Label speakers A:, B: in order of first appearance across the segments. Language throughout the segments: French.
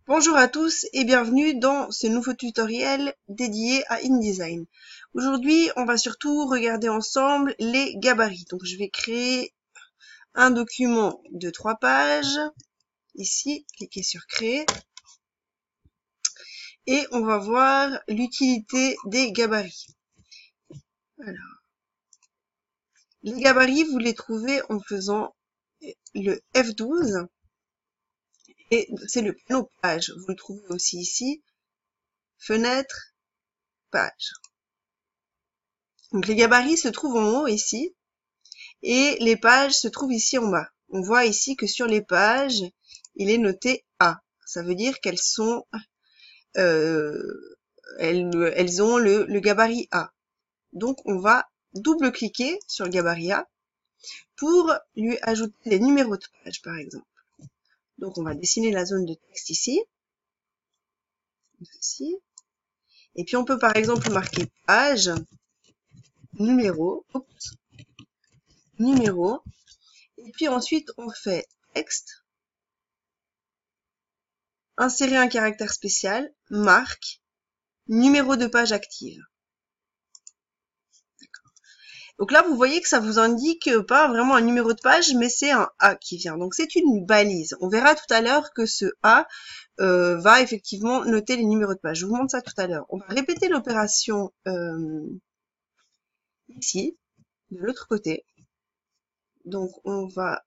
A: Bonjour à tous et bienvenue dans ce nouveau tutoriel dédié à InDesign. Aujourd'hui, on va surtout regarder ensemble les gabarits. Donc, je vais créer un document de 3 pages. Ici, cliquez sur Créer. Et on va voir l'utilité des gabarits. Alors, les gabarits, vous les trouvez en faisant le F12. Et c'est le panneau page. Vous le trouvez aussi ici. Fenêtre, page. Donc les gabarits se trouvent en haut ici et les pages se trouvent ici en bas. On voit ici que sur les pages, il est noté A. Ça veut dire qu'elles sont, elles ont le gabarit A. Donc on va double-cliquer sur le gabarit A pour lui ajouter les numéros de page par exemple. Donc on va dessiner la zone de texte ici. Ici. Et puis on peut par exemple marquer page, numéro, numéro. Et puis ensuite on fait texte, insérer un caractère spécial, marque, numéro de page active. Donc là, vous voyez que ça vous indique pas vraiment un numéro de page, mais c'est un A qui vient. Donc c'est une balise. On verra tout à l'heure que ce A va effectivement noter les numéros de page. Je vous montre ça tout à l'heure. On va répéter l'opération ici, de l'autre côté. Donc on va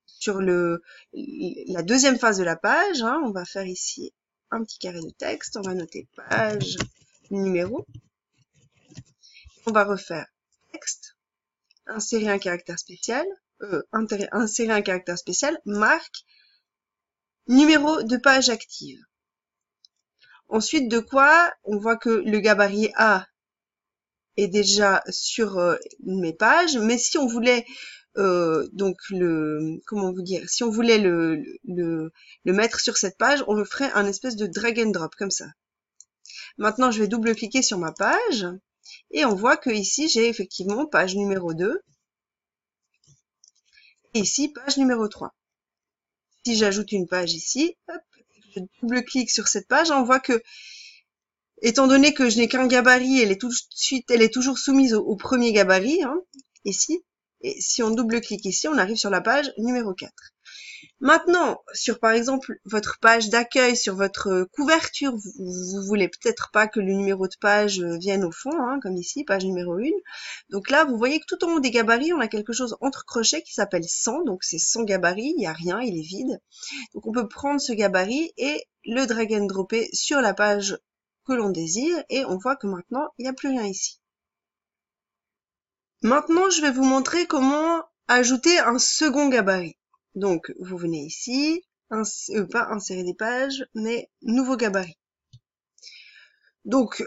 A: sur la deuxième phase de la page, hein, on va faire ici un petit carré de texte. On va noter page, numéro. On va refaire texte, insérer un caractère spécial, marque, numéro de page active. Ensuite de quoi, on voit que le gabarit A est déjà sur mes pages, mais si on voulait si on voulait le mettre sur cette page, on le ferait un espèce de drag and drop comme ça. Maintenant, je vais double-cliquer sur ma page. Et on voit que ici, j'ai effectivement page numéro 2. Et ici, page numéro 3. Si j'ajoute une page ici, hop, je double-clique sur cette page, on voit que, étant donné que je n'ai qu'un gabarit, elle est toujours soumise au premier gabarit, hein, ici. Et si on double-clique ici, on arrive sur la page numéro 4. Maintenant, sur par exemple votre page d'accueil, sur votre couverture, vous voulez peut-être pas que le numéro de page vienne au fond, hein, comme ici, page numéro 1. Donc là, vous voyez que tout en haut des gabarits, on a quelque chose entre crochets qui s'appelle 100. Donc c'est 100 gabarits, il n'y a rien, il est vide. Donc on peut prendre ce gabarit et le drag and dropper sur la page que l'on désire et on voit que maintenant, il n'y a plus rien ici. Maintenant, je vais vous montrer comment ajouter un second gabarit. Donc, vous venez ici, pas insérer des pages, mais nouveau gabarit. Donc,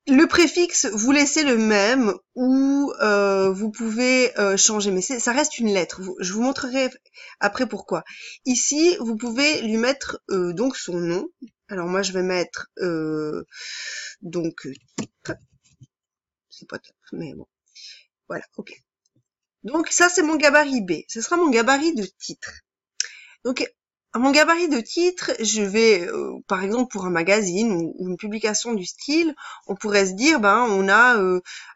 A: le préfixe, vous laissez le même ou vous pouvez changer, mais ça reste une lettre. Je vous montrerai après pourquoi. Ici, vous pouvez lui mettre donc son nom. Alors moi, je vais mettre donc c'est pas top, mais bon, voilà, ok. Donc ça, c'est mon gabarit B. Ce sera mon gabarit de titre. Donc, à mon gabarit de titre, je vais, par exemple, pour un magazine ou une publication du style, on pourrait se dire, ben, on a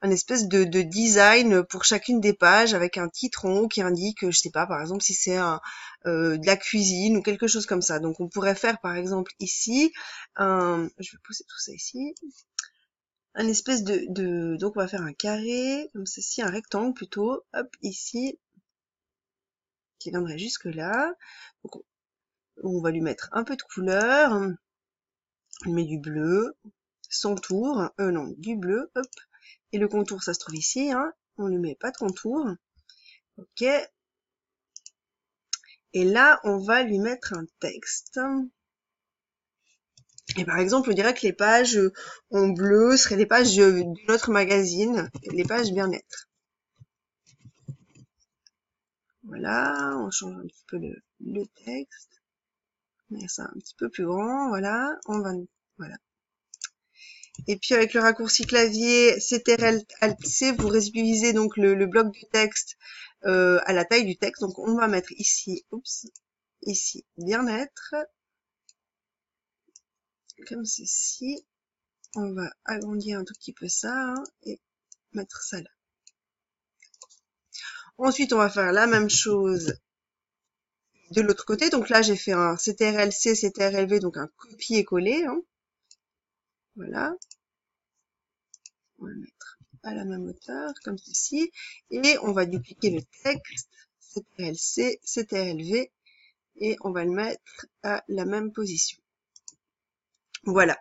A: un espèce de design pour chacune des pages avec un titre en haut qui indique, je sais pas, par exemple, si c'est de la cuisine ou quelque chose comme ça. Donc, on pourrait faire, par exemple, ici, je vais pousser tout ça ici, un espèce donc on va faire un carré, comme ceci, un rectangle plutôt, hop, ici, qui viendrait jusque là. Donc, on va lui mettre un peu de couleur, on met du bleu, son tour, non, du bleu, hop, et le contour ça se trouve ici, hein, on ne met pas de contour, ok, et là on va lui mettre un texte, et par exemple on dirait que les pages en bleu seraient des pages de notre magazine, les pages bien-être. Voilà, on change un petit peu le texte, on met ça un petit peu plus grand, voilà, voilà. Et puis avec le raccourci clavier CTRL-ALT-C, vous réduisez donc le bloc du texte à la taille du texte. Donc on va mettre ici, ici bien-être. comme ceci. On va agrandir un tout petit peu ça hein, et mettre ça là. Ensuite, on va faire la même chose de l'autre côté. Donc là, j'ai fait un CTRL-C, CTRL-V, donc un copier-coller. Hein. Voilà. On va le mettre à la même hauteur, comme ceci. Et on va dupliquer le texte, CTRL-C, CTRL-V, et on va le mettre à la même position. Voilà.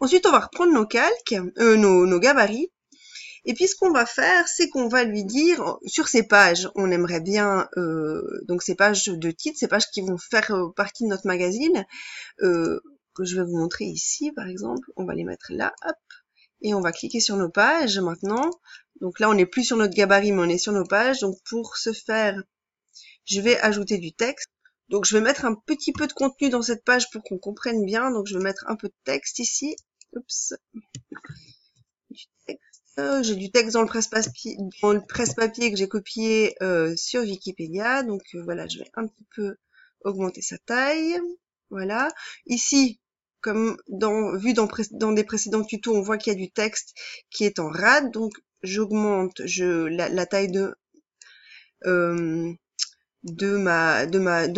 A: Ensuite, on va reprendre nos calques, nos gabarits. Et puis, ce qu'on va faire, c'est qu'on va lui dire, sur ces pages, on aimerait bien, donc ces pages de titre, ces pages qui vont faire partie de notre magazine, que je vais vous montrer ici, par exemple. On va les mettre là, hop. Et on va cliquer sur nos pages maintenant. Donc là, on n'est plus sur notre gabarit, mais on est sur nos pages. Donc pour ce faire, je vais ajouter du texte. Donc je vais mettre un petit peu de contenu dans cette page pour qu'on comprenne bien. Donc je vais mettre un peu de texte ici. Oups. Du texte. J'ai du texte dans le presse-papier que j'ai copié sur Wikipédia. Donc voilà, je vais un petit peu augmenter sa taille. Voilà. Ici, comme vu dans des précédents tutos, on voit qu'il y a du texte qui est en rade. Donc j'augmente la taille de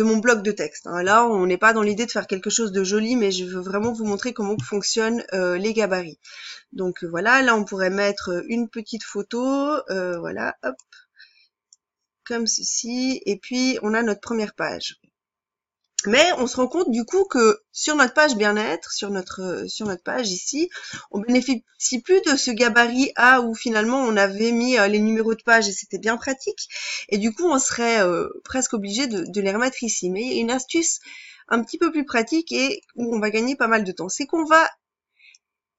A: mon bloc de texte. Hein. Là, on n'est pas dans l'idée de faire quelque chose de joli, mais je veux vraiment vous montrer comment fonctionnent les gabarits. Donc voilà, là on pourrait mettre une petite photo, voilà, hop, comme ceci, et puis on a notre première page. Mais on se rend compte du coup que sur notre page bien-être, sur notre page ici, on bénéficie plus de ce gabarit A où finalement on avait mis les numéros de page et c'était bien pratique. Et du coup on serait presque obligé de les remettre ici. Mais il y a une astuce un petit peu plus pratique et où on va gagner pas mal de temps. C'est qu'on va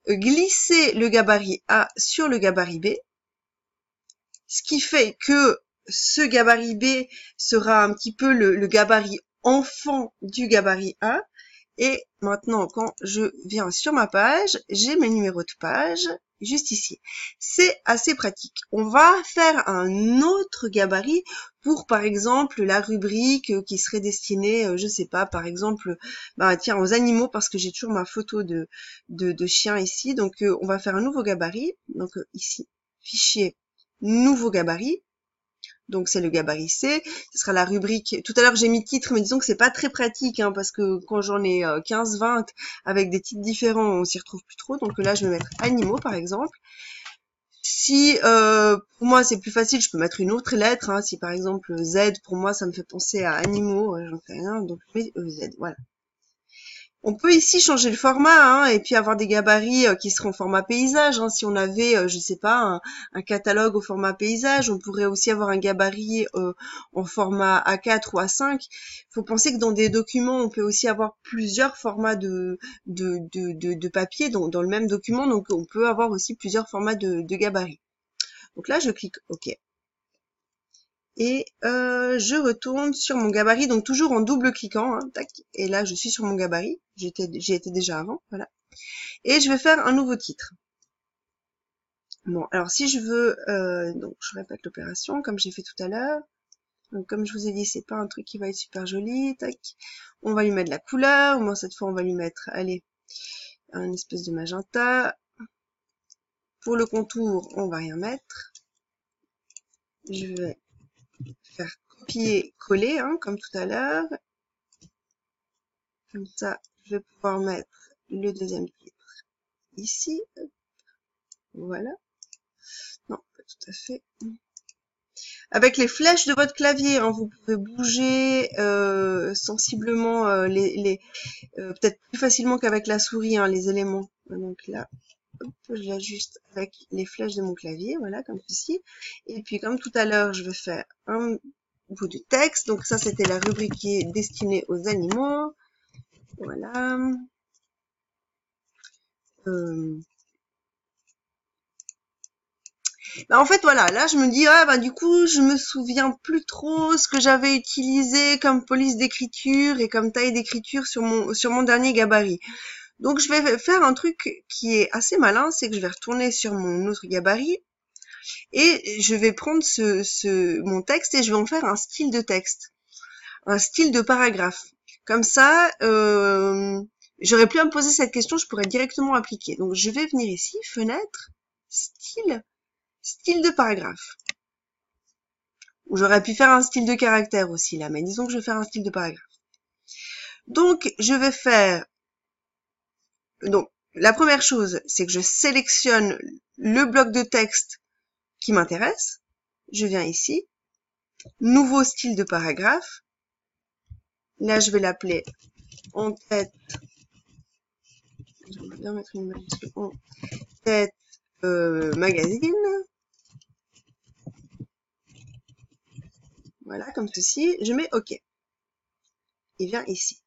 A: glisser le gabarit A sur le gabarit B, ce qui fait que ce gabarit B sera un petit peu le gabarit enfant du gabarit A. Et maintenant, quand je viens sur ma page, j'ai mes numéros de page juste ici. C'est assez pratique. On va faire un autre gabarit pour, par exemple, la rubrique qui serait destinée, je sais pas, par exemple, bah, tiens, aux animaux, parce que j'ai toujours ma photo de chien ici. Donc, on va faire un nouveau gabarit. Donc, ici, fichier, nouveau gabarit. Donc c'est le gabarit C, ce sera la rubrique. Tout à l'heure j'ai mis titre, mais disons que c'est pas très pratique, hein, parce que quand j'en ai 15-20 avec des titres différents, on s'y retrouve plus trop. Donc là je vais mettre animaux par exemple. Si pour moi c'est plus facile, je peux mettre une autre lettre. Hein, si par exemple Z pour moi ça me fait penser à animaux, j'en sais rien, donc je mets Z, voilà. On peut ici changer le format hein, et puis avoir des gabarits qui seraient en format paysage. Hein. Si on avait, je sais pas, un catalogue au format paysage, on pourrait aussi avoir un gabarit en format A4 ou A5. Il faut penser que dans des documents, on peut aussi avoir plusieurs formats de papier dans le même document. Donc on peut avoir aussi plusieurs formats de gabarits. Donc là, je clique OK. Et je retourne sur mon gabarit, donc toujours en double cliquant, hein, tac, et là je suis sur mon gabarit, j'y étais déjà avant, voilà. Et je vais faire un nouveau titre. Bon, alors si je veux, donc je répète l'opération comme j'ai fait tout à l'heure. Donc comme je vous ai dit, c'est pas un truc qui va être super joli, tac. On va lui mettre de la couleur, moi cette fois on va lui mettre, allez, un espèce de magenta. Pour le contour, on va rien mettre. Je vais faire copier-coller, hein, comme tout à l'heure. Comme ça, je vais pouvoir mettre le deuxième titre ici. Voilà. Non, pas tout à fait. Avec les flèches de votre clavier, hein, vous pouvez bouger sensiblement peut-être plus facilement qu'avec la souris, hein, les éléments. Donc là, hop, je l'ajuste avec les flèches de mon clavier, voilà, comme ceci. Et puis, comme tout à l'heure, je vais faire un bout de texte. Donc ça, c'était la rubrique qui est destinée aux animaux. Voilà. En fait, voilà, là, je me dis, ah, bah, du coup, je me souviens plus trop ce que j'avais utilisé comme police d'écriture et comme taille d'écriture sur mon dernier gabarit. Donc, je vais faire un truc qui est assez malin, c'est que je vais retourner sur mon autre gabarit et je vais prendre mon texte et je vais en faire un style de texte, un style de paragraphe. Comme ça, J'aurais pu me poser cette question, je pourrais directement appliquer. Donc je vais venir ici, fenêtre, style de paragraphe. Ou j'aurais pu faire un style de caractère aussi là, mais disons que je vais faire un style de paragraphe. Donc je vais faire, donc la première chose, c'est que je sélectionne le bloc de texte qui m'intéresse. Je viens ici, nouveau style de paragraphe. Là je vais l'appeler en tête. J'aimerais bien mettre une image en tête magazine. Voilà, comme ceci. Je mets OK. Il vient ici.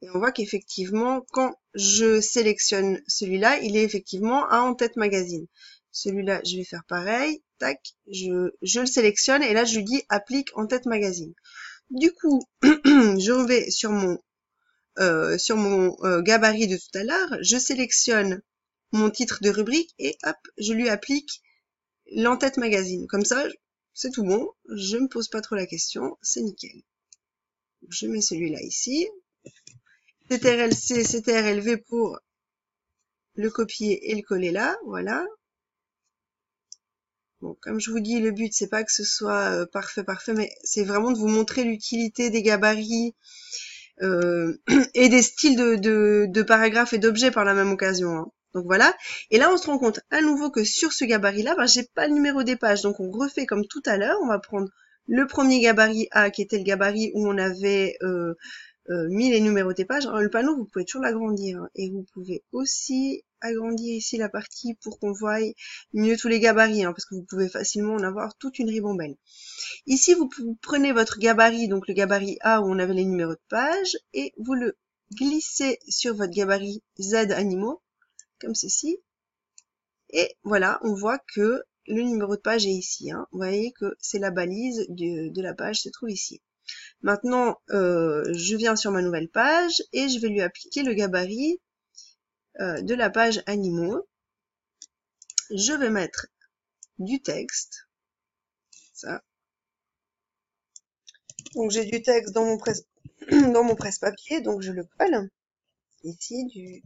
A: Et on voit qu'effectivement, quand je sélectionne celui-là, il est effectivement à en tête magazine. Celui-là, je vais faire pareil. Tac, je le sélectionne et là, je lui dis applique en tête magazine. Du coup, je vais sur mon gabarit de tout à l'heure, je sélectionne mon titre de rubrique et hop, je lui applique l'en-tête magazine. Comme ça, c'est tout bon, je me pose pas trop la question, c'est nickel. Je mets celui-là ici. CTRL-C, CTRL-V pour le copier et le coller là, voilà. Bon, comme je vous dis, le but, c'est pas que ce soit parfait, mais c'est vraiment de vous montrer l'utilité des gabarits et des styles de paragraphes et d'objets par la même occasion. Hein. Donc voilà. Et là, on se rend compte à nouveau que sur ce gabarit-là, ben, j'ai pas le numéro des pages. Donc on refait comme tout à l'heure. On va prendre le premier gabarit A, qui était le gabarit où on avait mis les numéros des pages. Alors, le panneau, vous pouvez toujours l'agrandir. Hein, et vous pouvez aussi agrandir ici la partie pour qu'on voie mieux tous les gabarits, hein, parce que vous pouvez facilement en avoir toute une ribambelle. Ici, vous prenez votre gabarit, donc le gabarit A où on avait les numéros de page, et vous le glissez sur votre gabarit Z animaux, comme ceci. Et voilà, on voit que le numéro de page est ici. Hein. Vous voyez que c'est la balise de la page se trouve ici. Maintenant, je viens sur ma nouvelle page et je vais lui appliquer le gabarit de la page animaux. Je vais mettre du texte. Ça. Donc j'ai du texte dans mon presse-papier, donc je le colle. Ici, du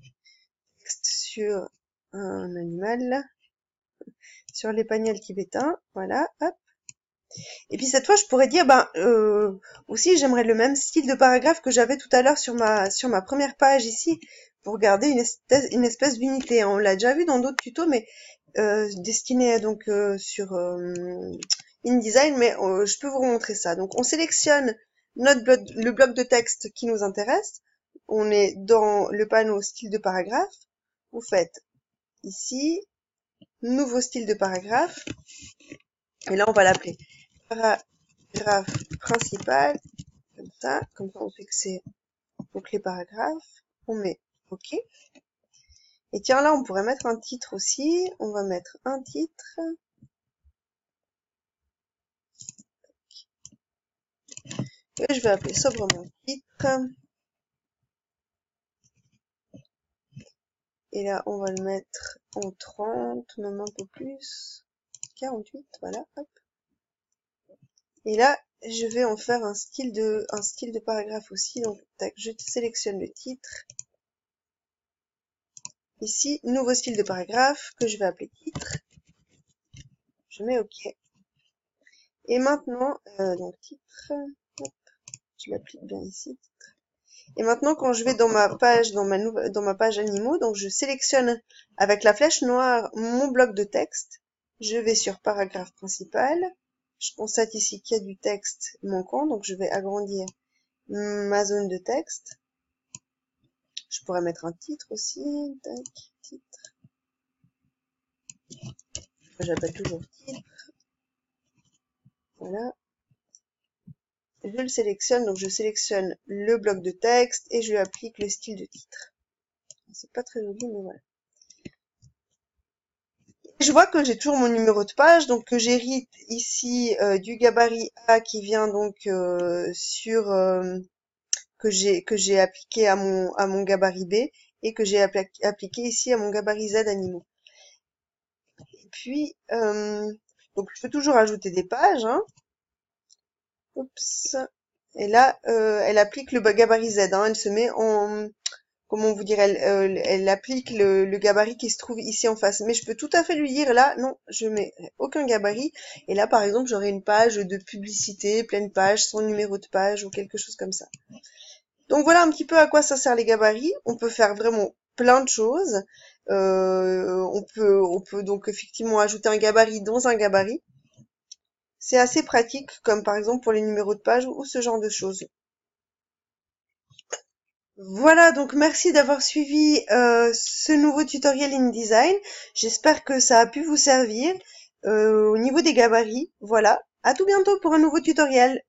A: texte sur un animal, sur l'épagnol tibétain. Voilà, hop. Et puis cette fois, je pourrais dire, aussi, j'aimerais le même style de paragraphe que j'avais tout à l'heure sur ma première page ici, pour garder une espèce d'unité. On l'a déjà vu dans d'autres tutos, mais destiné donc sur InDesign, mais je peux vous remontrer ça. Donc on sélectionne le bloc de texte qui nous intéresse. On est dans le panneau style de paragraphe. Vous faites ici, nouveau style de paragraphe. Et là, on va l'appeler paragraphe principal, comme ça on sait que c'est donc les paragraphes, on met OK. Et tiens, là on pourrait mettre un titre aussi, on va mettre un titre, et je vais appeler sobrement titre, et là on va le mettre en 30, même un peu plus, 48, voilà, hop. Et là, je vais en faire un style de paragraphe aussi, donc tac, je sélectionne le titre. Ici, nouveau style de paragraphe que je vais appeler titre. Je mets OK. Et maintenant, donc titre, hop, je l'applique bien ici. Titre. Et maintenant, quand je vais dans ma page, dans ma page animaux, donc je sélectionne avec la flèche noire mon bloc de texte. Je vais sur paragraphe principal. Je constate ici qu'il y a du texte manquant, donc je vais agrandir ma zone de texte. Je pourrais mettre un titre aussi. Tac, titre. J'appelle toujours titre. Voilà. Je le sélectionne, donc je sélectionne le bloc de texte et je lui applique le style de titre. C'est pas très joli, mais voilà. Je vois que j'ai toujours mon numéro de page, donc que j'hérite ici du gabarit A qui vient donc que j'ai appliqué à mon gabarit B et que j'ai appliqué ici à mon gabarit Z animaux. Et puis donc je peux toujours ajouter des pages, hein. Oups. Et là, elle applique le gabarit Z, hein. Elle se met comment vous dire, elle applique le gabarit qui se trouve ici en face. Mais je peux tout à fait lui dire là, non, je mets aucun gabarit. Et là, par exemple, j'aurai une page de publicité, pleine page, sans numéro de page ou quelque chose comme ça. Donc voilà un petit peu à quoi ça sert les gabarits. On peut faire vraiment plein de choses. On peut donc effectivement ajouter un gabarit dans un gabarit. C'est assez pratique, comme par exemple pour les numéros de page ou ce genre de choses. Voilà, donc merci d'avoir suivi ce nouveau tutoriel InDesign. J'espère que ça a pu vous servir au niveau des gabarits. Voilà, à tout bientôt pour un nouveau tutoriel.